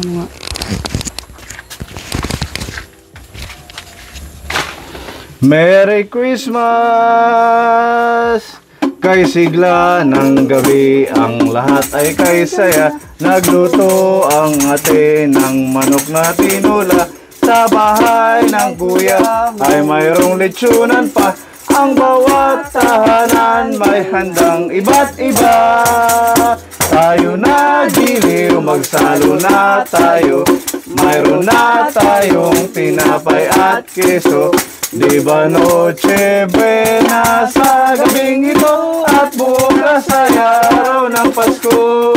nga. Merry Christmas! Kay sigla ng gabi, ang lahat ay kay saya. Nagluto ang ate ng manok na tinula. Sa bahay ng kuya ay mayroong lechonan pa. Ang bawat tahanan may handang iba't iba. Tayo na giliw, magsalo na tayo. Mayroon na tayong tinapay at keso. Di ba Noche Buena sa gabing ito, at bukas ay araw ng Pasko.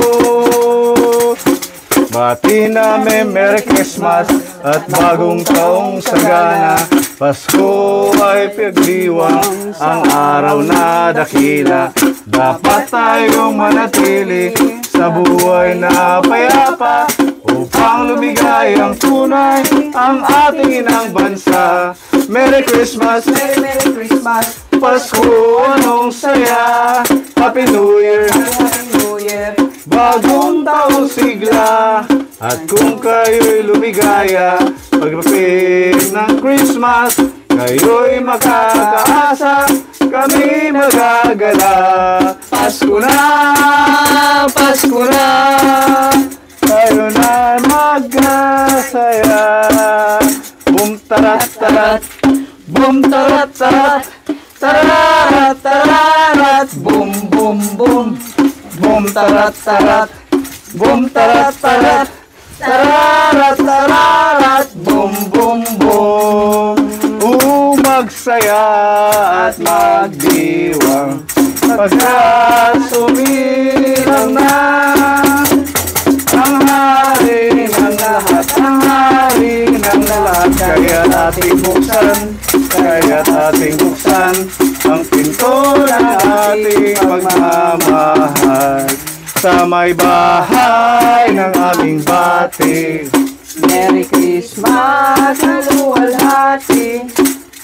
Bati namin Merry Christmas at bagong taong sagana. Pasko ay pagdiwang, ang araw na dakila. Dapat tayong manatili sa buhay na payapa, upang lumigay ang tunay ang ating inang bansa. Merry Christmas, Merry Christmas, Pasko, anong saya. Happy New Year, Happy New Year. bagong taong sigla. At kung kayo'y lumigaya, paglapit ng Christmas, kayo'y makakaasa, kami magagala. Pasko na, Pasko na, tayo na magkasaya. Bum tarat tarat, bum tarat tarat, tararat tararat, bum bum bum, bum tarat tarat, bum tarat tarat, tararat tararat, bum bum bum. Magsaya at magdiwang, pagkat sumilang na ang hari ng lahat, ang hari ng lahat. Kaya't ating buksan ang pinto ng ating pagmamahal. Sa may bahay ng aming bati, Merry Christmas na luwalhati.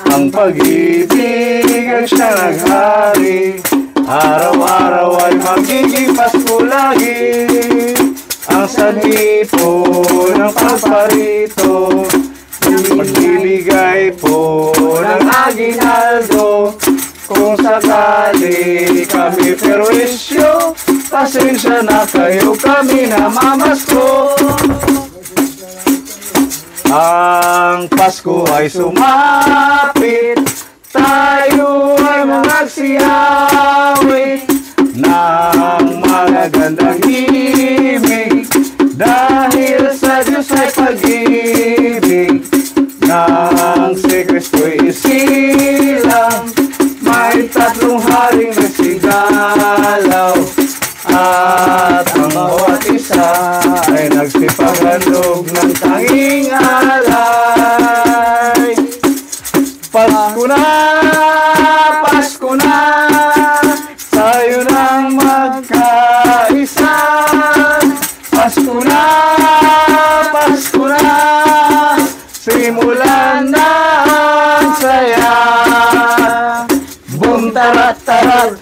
ang pag-ibig ang siya naghari. Araw-araw ay magiging Pasko lagi. Ang sanlipo ng pagparito, magbibigay po ng aginaldo. Kung sakali kami perwisyo, pasensya na kayo, kami na mamasko. Ang Pasko ay sumapit, tayo ay magsiyawi ng magagandang himig, dahil sa Diyos ay pag-ibig. Nang si Kristo'y isilang, may tatlong haring nagsigalaw, at ang bawat isa ay nagsipaghandog ng tanging alay. Pasko na, Pasko na, tayo nang magkaisa. Pasko na, Pasko na, simulan na ang saya. Bum tarat tarat,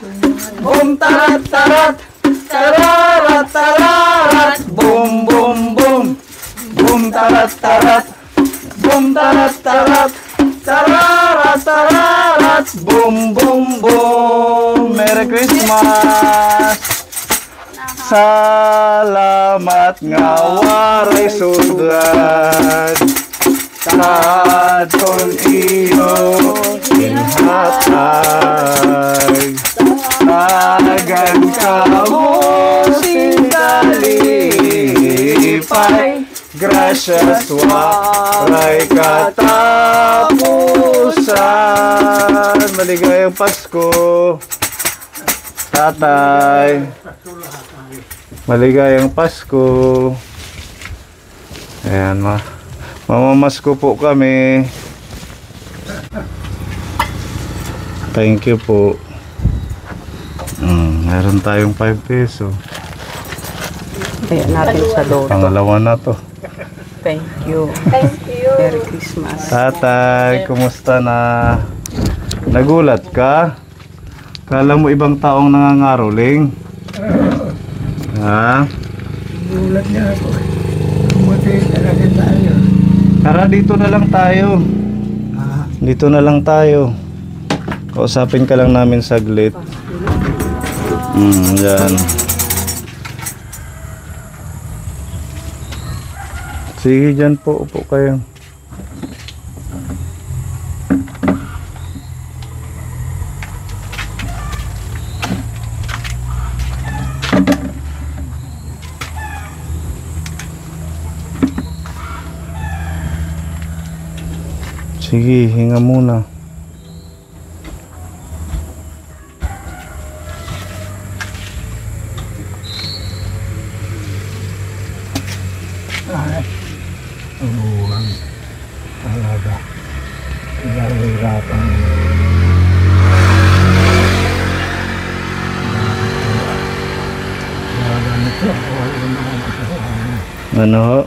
bum tarat tarat, tararat tararat, bum bum bum, bum tarat tarat, bum tarat tarat, tararat tararat, bum bum bum. Merry Christmas! Salamat nga waray sudad, kadton iyo inhatag. Tagan ka mo sintalipay, gracias waray katapusan. Maligayang Pasko, tatay. Maligayang Pasko. Ayan, mamamasko po kami. Thank you po. Meron tayong 5 peso. Kaya natin sa loob. Pangalawa na to. Thank you. Thank you. Merry Christmas. Tatay, kumusta na? Nagulat ka? Kala mo ibang taong nangangaroling? Ha? Nagulat niya ako. Buti Tara, dito na lang tayo. Ah, Dito na lang tayo. Kausapin ka lang namin saglit. Yan. Sige, dyan po. Upo kayo. Sige, hinga muna. ay, umuwang talaga. Pinahirapan mo. Wala nito, wala naman kasalanan. Ano ho?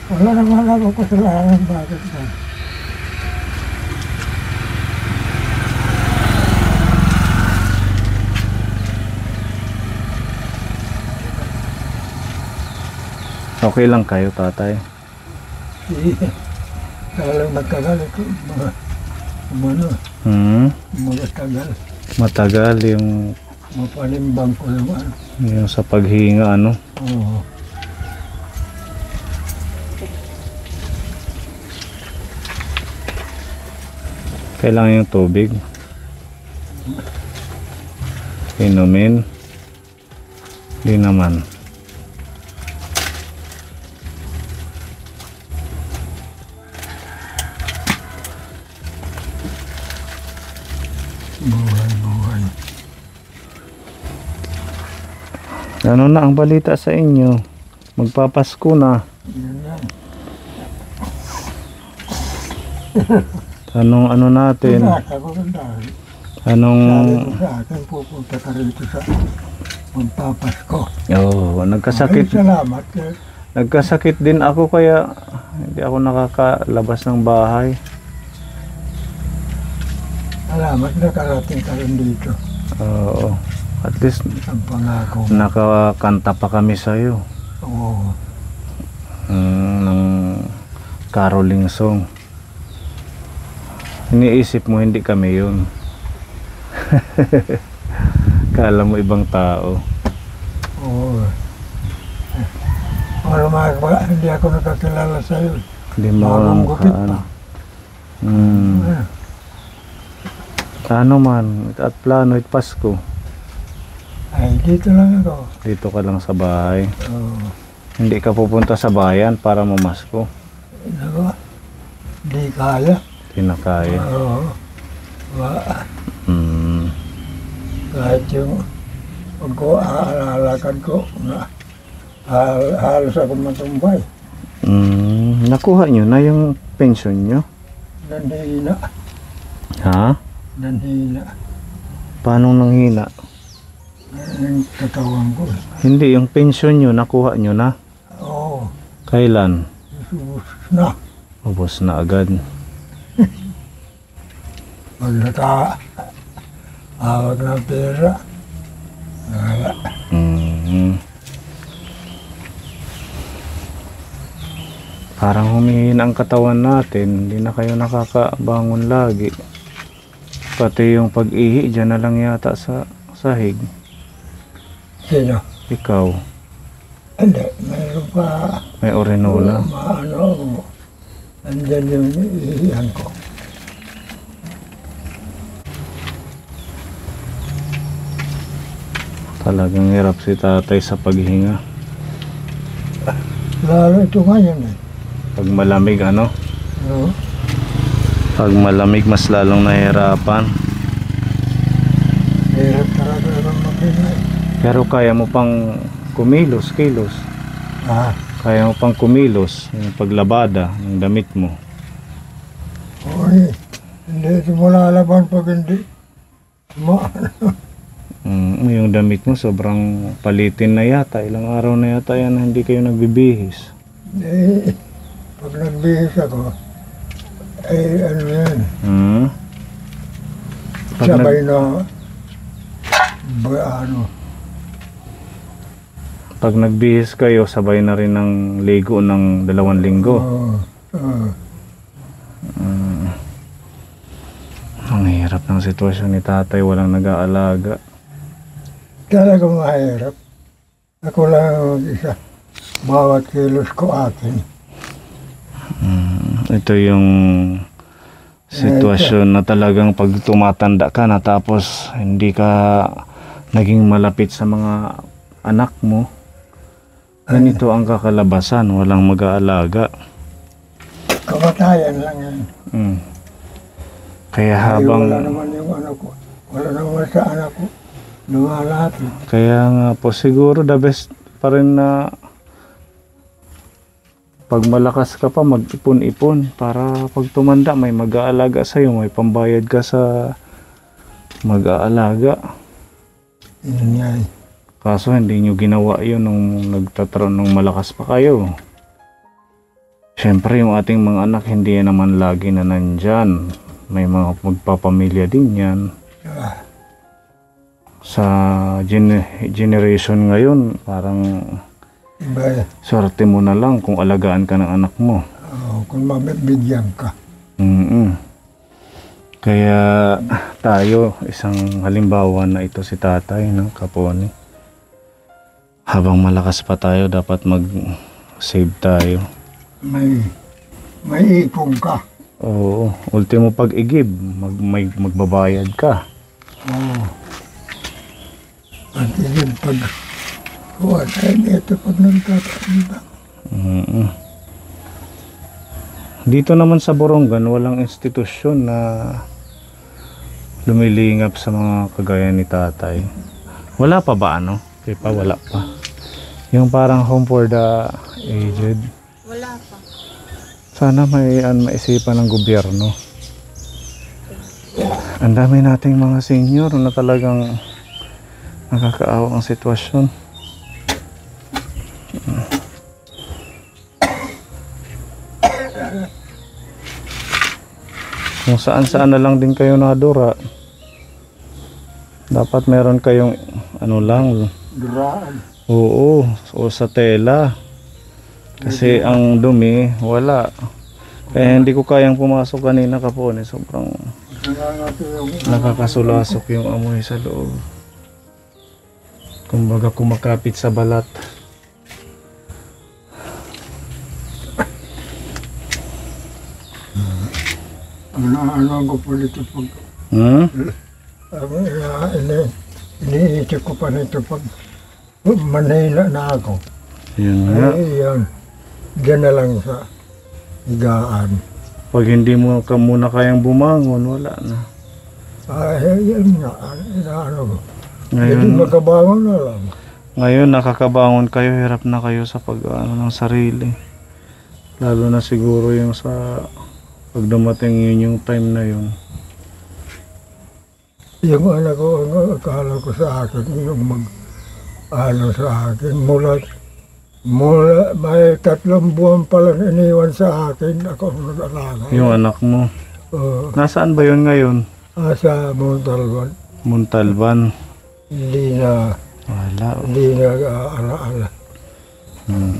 Wala naman ako kasalanan, bakit ba? Okay lang kayo, tatay? Talagang matagal ito, mga mga tagal. Matagal yung Mapanimbang ko naman. sa paghinga, ano? Oo. Kailangan yung tubig. Inumin. Di naman. Buhay. Ano na ang balita sa inyo? Magpapasko na. Yun lang. Anong ano natin? Pinasa ko rin dahil. Anong... Sabi ko sa akin, pupunta ka rito sa magpapasko. Oh, Ay, nagkasakit. salamat. Nagkasakit din ako kaya hindi ako nakakalabas ng bahay. Salamat na karating ka rin dito. Oo. At least Ang pangako. nakakanta pa kami sa iyo Oo. ng caroling song. Iniisip mo hindi kami yun. Kala mo ibang tao. Oo. Hindi ako nakakilala sa iyo. Hindi mo Bagong alam gupit kaano. pa. Ano man at plano at Pasko. Ay, dito lang ako. Dito ka lang sa bahay. Oo. Hindi ka pupunta sa bayan para mamasko. Nako. Di kaya. Hindi na kaya. Oo. Kahit yung pag-aalalakan ko na halos ako matumbay. Nakuha nyo na yung pension nyo? Nanhina. Ha? Nanhina. Paano nanghina? Ang katawan ko. Hindi, yung pension nyo, nakuha nyo na? Oo. Kailan? Subos na. Ubos na agad. Pag naka-awag ng pera, wala. Parang humihina ang katawan natin. Hindi na kayo nakakabangon lagi. Pati yung pag-ihi, dyan na lang yata sa sahig. Sino? Ikaw, Hindi, mayroon pa. may orinola. Maano, andyan yung ihihan ko. Talagang hirap si tatay sa paghinga. Lalo ito ngayon eh. Pag malamig, ano? No? Pag malamig, mas lalong nahihirapan. Hirap talaga akong maghinga eh. Pero kaya mo pang kumilos. Ah, Kaya mo pang kumilos. Yung paglabada ng damit mo. okay. Hindi ito mo lalaban pag hindi. Yung damit mo sobrang palitin na yata. Ilang araw na yata yan na hindi kayo nagbibihis. Eh, pag nagbihis ako, eh ano yan, Pag sabay na, ano, Pag nagbihis kayo, sabay na rin ng ligo ng 2 linggo. oh, Oo. Ang hirap ng sitwasyon ni tatay, walang nag-aalaga. Talagang mahirap. Ako lang ang mag-isa. Bawat kilos ko akin. Ito yung sitwasyon na talagang pag tumatanda ka na tapos hindi ka naging malapit sa mga anak mo, ganito ang kakalabasan, walang mag-aalaga. Kamatayan lang yan. Kaya Ay, habang wala naman yung anak ko. Wala naman sa anak ko. Lumalapit. kaya nga po siguro the best pa rin na pag malakas ka pa mag-ipon-ipon para pag tumanda may mag-aalaga sa iyo, may pambayad ka sa mag-aalaga. Yun nga eh. Kaso hindi nyo ginawa yun nung nagtatron nung malakas pa kayo. Siyempre yung ating mga anak hindi naman lagi na nandyan. May mga magpapamilya din yan. Ah, Sa generation ngayon, parang iba eh. swerte mo na lang kung alagaan ka ng anak mo. Kung mabibigyan ka. Kaya tayo, isang halimbawa na ito si tatay ng Kaponi. Habang malakas pa tayo, dapat mag-save tayo. May ipong ka. Oo, ultimo pag-igib, magbabayad ka. Oo. At yun pag ay ito pag nagtatanda. Dito naman sa Borongan, walang institusyon na lumilingap sa mga kagaya ni tatay. Wala pa ba ano? Kaya pa wala pa. Yung parang home for the aged. Wala pa. Sana may maisipan ng gobyerno. Ang dami nating mga senior na talagang nakakaawa ang sitwasyon. Kung saan-saan na lang din kayo nadura. Dapat meron kayong ano lang. Duraan. Oo, o sa tela. Kasi ang dumi, wala. Kaya hindi ko kayang pumasok kanina Kaponi. Sobrang nakakasulasok yung amoy sa loob. Kumbaga kumakapit sa balat. Ano ko po dito pag iniisip ko pa nito pag Manila na ako. Yun nga. Yan. Diyan na lang sa higaan. Pag hindi mo ka muna kayang bumangon, wala na. Yan nga. Ano ko. Ngayon, Hindi makabangon na lang. ngayon nakakabangon kayo, hirap na kayo sa pag-ano ng sarili. Lalo na siguro yung sa pag dumating yun yung time na yun. Yung anak ko, ang akala ko sa akin, yung ano sa akin, mula may 3 buwan pa lang iniwan sa akin, ako ang nag-alaga. Yung anak mo. Nasaan ba yun ngayon? Sa Montalban, Montalban. hindi na Wala. alaala.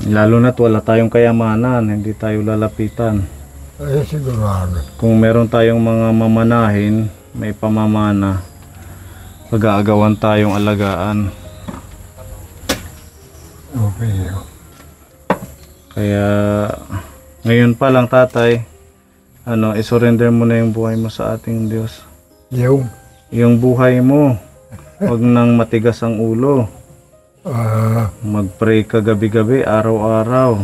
Lalo na't wala tayong kayamanan, hindi tayo lalapitan. Ay sigurado. Kung meron tayong mga mamanahin, may pamamana, pag-aagawan tayong alagaan. Okay. Kaya ngayon pa lang tatay, i-surrender mo na yung buhay mo sa ating Diyos. Yung buhay mo, huwag nang matigas ang ulo. Mag-pray ka gabi-gabi, araw-araw,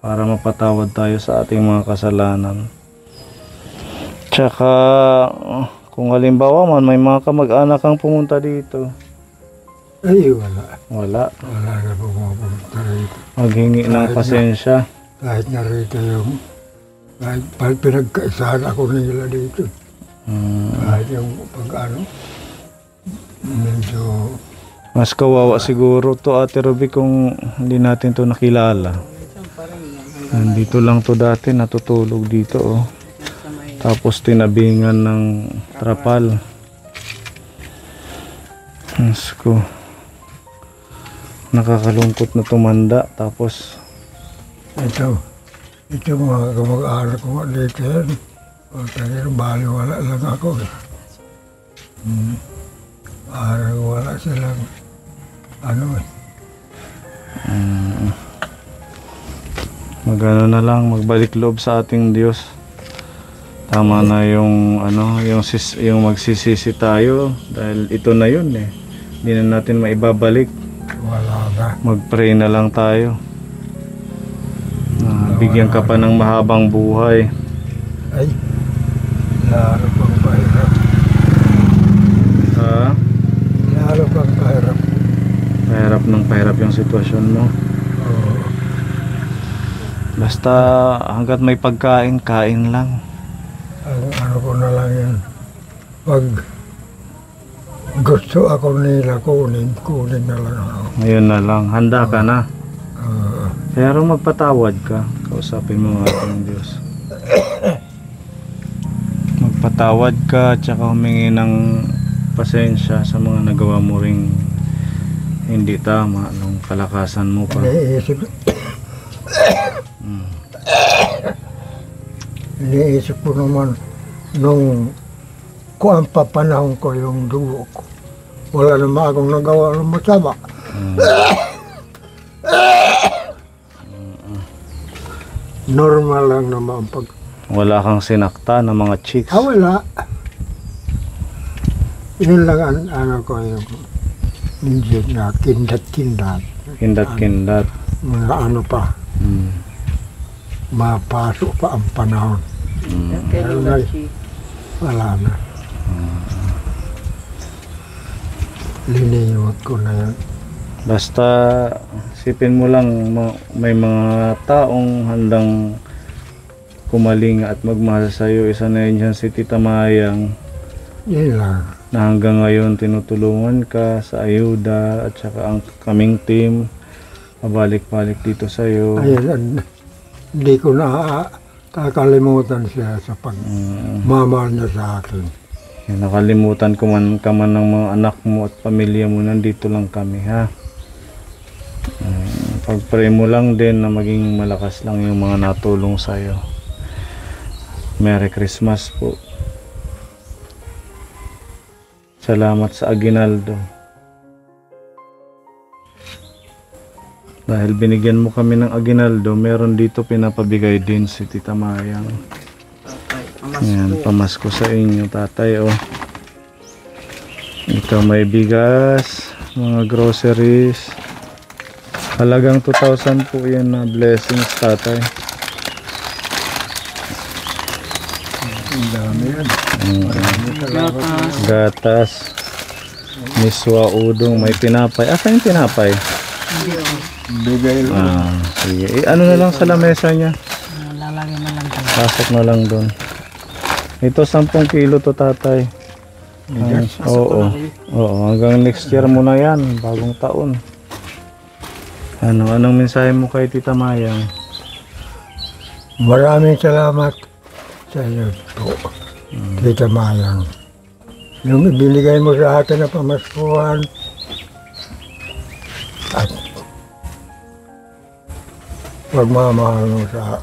para mapatawad tayo sa ating mga kasalanan. Tsaka kung halimbawa man may mga kamag-anak kang pumunta dito. Ay, wala. Wala. Wala na pumunta rito. Maghingi ng pasensya. Kahit narito yung, kahit pinagkaisahan ako nila dito. Kahit yung pag-ano, medyo... Mas kawawa siguro to Ate Ruby kung hindi natin to nakilala. Nandito lang to dati, natutulog dito oh. Tapos tinabingan ng trapal. Diyos ko. Nakakalungkot na tumanda. Tapos Ito, Ito mga kamag-anak ko nga dito yan. O tayo, baliwala lang ako eh. Wala silang ano eh. Magano na lang, magbalik loob sa ating Diyos. Tama na yung ano, yung magsisisi tayo dahil ito na yun eh. Hindi na natin maibabalik. Wala na. Mag-pray na lang tayo. Bigyan ka pa ng mahabang buhay. Ay, lalo pang pahirap. Ha? Lalo pang pahirap. Pahirap yung sitwasyon mo. Oo. Basta hanggat may pagkain, kain lang. Ang ano ko na lang yan. Pag gusto ako nila kunin na lang ako. Ngayon na lang, handa ka na. Oo. Pero magpatawad ka. Kausapin mo ang ating Diyos. Magpatawad ka, tsaka humingi ng pasensya sa mga nagawa mo ring hindi tama nung kalakasan mo pa. Iniisip ko naman nung kuang papanahon ko yung dugo ko. Wala naman akong nagawa ng masama. Normal lang naman pag... Wala kang sinakta ng mga chicks. wala. Yun lang ang ano ko yung hindi na kindat-kindat. Kindat-kindat. Mga ano pa, mapasok pa ang panahon. Wala na. Liniwat ko na yan. Basta sipin mo lang may mga taong handang kumalinga at magmahal sa iyo. Isa na yun dyan si Tita Mayang Yun lang. na hanggang ngayon tinutulungan ka sa ayuda at saka ang kaming team pabalik-balik dito sa iyo. Ayun, hindi ko na kakalimutan siya sa pagmamahal niya sa akin. Nakalimutan ko man ka man ng mga anak mo at pamilya mo, nandito lang kami ha. Pag-pray mo lang din na maging malakas lang yung mga natulong sa iyo. Merry Christmas po. Salamat sa aginaldo. Dahil binigyan mo kami ng aginaldo, meron dito pinapabigay din si Tita Mayang. Ayan, pamasko sa inyo, tatay. Oh. Ito may bigas, mga groceries. Halagang 2,000 po yan na blessings, tatay. Ang dami yan. Gatas, miswa, udong, may tinapay. Asa yung tinapay? Bigay lang. Sige. Ano na lang sa lamesa niya? Lalagyan na lang tayo. Pasok na lang doon. Ito 10 kilo to, tatay. Oo. Oo, hanggang next year mo na yan, bagong taon. Anong mensahe mo kay Tita Mayang? Maraming salamat sa iyo po, Tita Mayang. Yung ibinigay mo sa akin na pamaskuhan at pagmamahal mo sa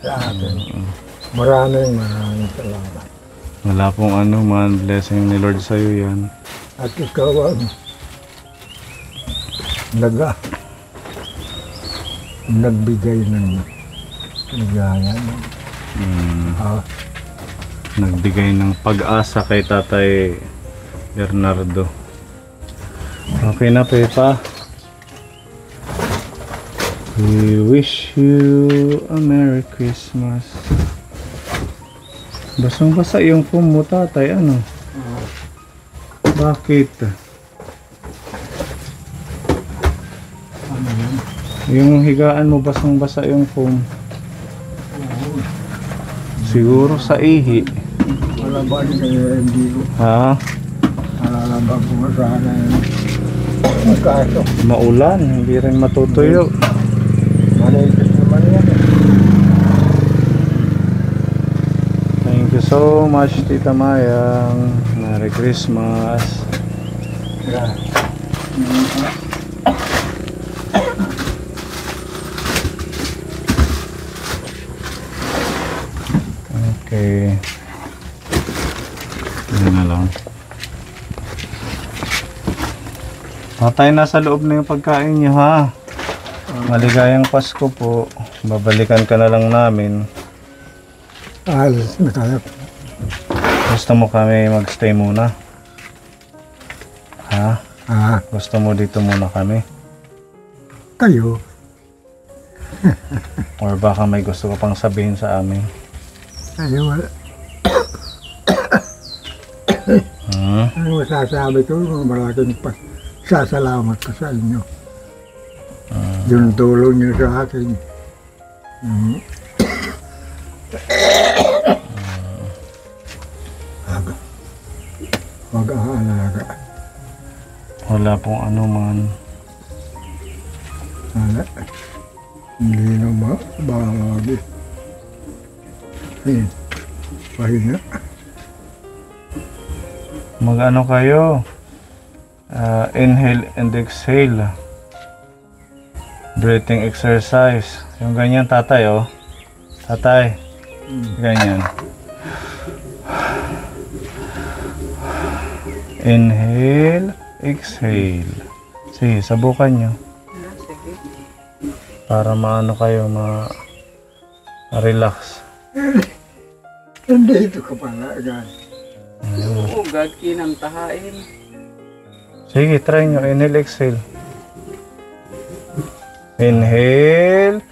akin. Maraming salamat. Wala pong ano man, blessing ni Lord sa iyo yan. At ikaw ang nagbigay ng ligaya. Nagbigay ng pag-asa kay Tatay Bernardo. Okay na, Pepa. We wish you a Merry Christmas. Basang-basa yung foam mo, tatay. Ano? Bakit? Yung higaan mo, basang-basa yung foam. Siguro sa ihi. Wala ba kaya hindi ko Ha? alalabang ko sana yun. Kaso, Maulan, hindi rin matutuyo. malipit naman yan. Thank you so much, Tita Mayang. Merry Christmas. Okay. Yan na lang. Tatay, nasa loob na yung pagkain niyo ha. Maligayang Pasko po. Babalikan ka na lang namin. Alis na tayo. Gusto mo kami magstay muna? Ha? Gusto mo dito muna kami? Kayo. Or baka may gusto ka pang sabihin sa amin? Kayo wala. Ano masasabi ko? Malaking sasalamat ko sa inyo. Yung tulong niyo sa akin. Mag-aalaga. Wala pong ano man. Wala. Hindi na mabawagi. Pahinga. Mag-ano kayo? Inhale and exhale. Breathing exercise. Yung ganyan, tatay, oh. Tatay. Ganyan. Inhale, exhale. Sige, sabukan nyo. Para maano kayo, ma-relax. Nandito ka pala, gan. Oo, gagkinang tahain. Sige, try nyo. Inhale, exhale. Inhale,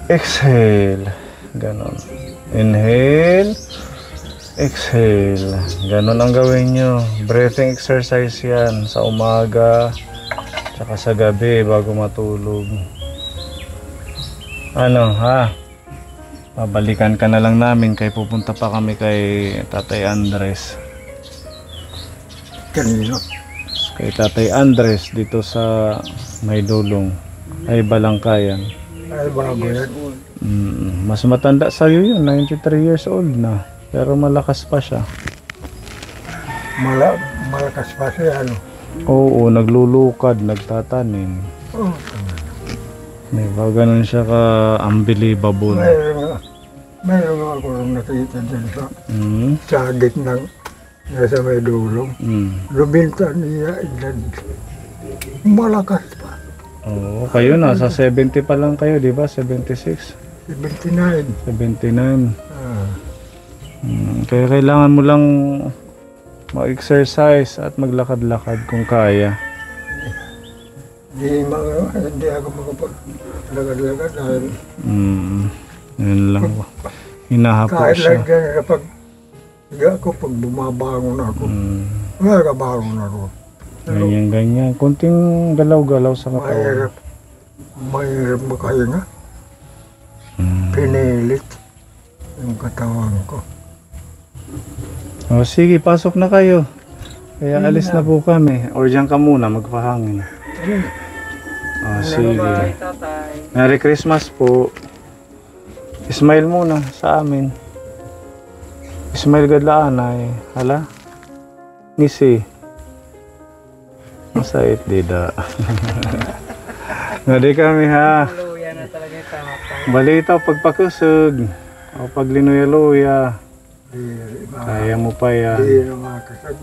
exhale. Ganon. Inhale, exhale. Ganon ang gawin nyo. Breathing exercise yan sa umaga tsaka sa gabi bago matulog. Ano ha? Babalikan ka na lang namin kay pupunta pa kami kay Tatay Andres. Kanino? Kay Tatay Andres dito sa Maydulong. Ay Balangkayan. Ay, bago yan. Mas matanda sa'yo yun, 93 years old na. Pero malakas pa siya. Malakas pa siya, ano? Oo, naglulukad, nagtatanim. Oh. Diba, ganun siya ka-unbelievable. Mayroon ako nung nakita dyan sa Mm. gitnang nasa may dulong. Rubinta niya, edad. Malakas pa. Oo, kayo nasa 70 pa lang kayo, di ba? 76? 79. 79. Ah. Kaya kailangan mo lang mag-exercise at maglakad-lakad kung kaya. Hindi ako makapag-lagad-lagad dahil Yan lang. Hinahapo kahit siya. lang dyan kapag higa ako, pag bumabangon ako, nakabangon ako. Ganyan. Kunting galaw-galaw sa katawan. Mahirap makahinga. Pinilit yung katawan ko. O sige, pasok na kayo. Kaya alis na po kami. Or dyan ka muna, magpahangin. O sige. Bye, tatay. Merry Christmas po. Smile muna sa amin. Smile gadlaan ay. Hala? Ngisi. Masait dida. Nadi kami ha. Luya na talaga yung tatay. Balita pagpakusog. O paglinuya-luya. Kaya mo pa yan. Hindi na makasag.